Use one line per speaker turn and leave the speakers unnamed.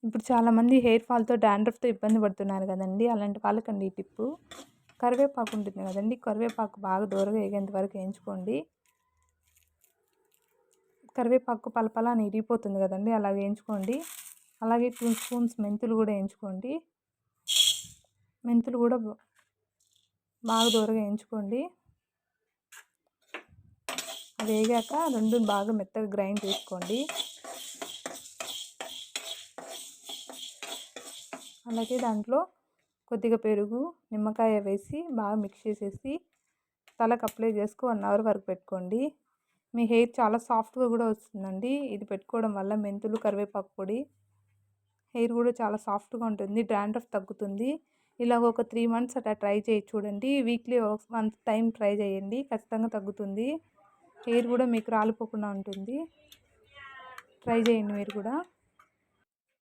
ఇప్పుడు చాలామంది హెయిర్ ఫాల్‌తో, డాండ్రఫ్‌తో ఇబ్బంది పడుతున్నారు కదండీ! అలాంటి వాళ్ళకండి ఈ టిప్పు. కరివేపాకు ఉంటుంది కదండీ! కరివేపాకు బాగా దోరగా ఏగేంత వరకు వేయించుకోండి. కరివేపాకు పలపలా అని ఇరిగిపోతుంది కదండీ! అలా వేయించుకోండి. అలాగే 2 స్పూన్స్ మెంతులు కూడా వేయించుకోండి. మెంతులు కూడా బాగా దోరగా వేయించుకోండి. అవి వేగాక రెండుని బాగా మెత్తగా గ్రైండ్ చేసుకోండి. అలాగే దాంట్లో కొద్దిగా పెరుగు, నిమ్మకాయ వేసి బాగా మిక్స్ చేసేసి తలకు అప్లై చేసుకు 1 అవర్ వరకు పెట్టుకోండి. మీ హెయిర్ చాలా సాఫ్ట్‌గా కూడా వస్తుందండి. ఇది పెట్టుకోవడం వల్ల మెంతులు, కరివేపాకు పొడి హెయిర్ కూడా చాలా సాఫ్ట్‌గా ఉంటుంది. డాండ్రఫ్ తగ్గుతుంది. ఇలాగ ఒక 3 మంత్స్ అట్లా ట్రై చేసి చూడండి. వీక్లీ 1 టైం ట్రై చేయండి. ఖచ్చితంగా తగ్గుతుంది. హెయిర్ కూడా మీకు రాలిపోకుండా ఉంటుంది. ట్రై చేయండి మీరు కూడా.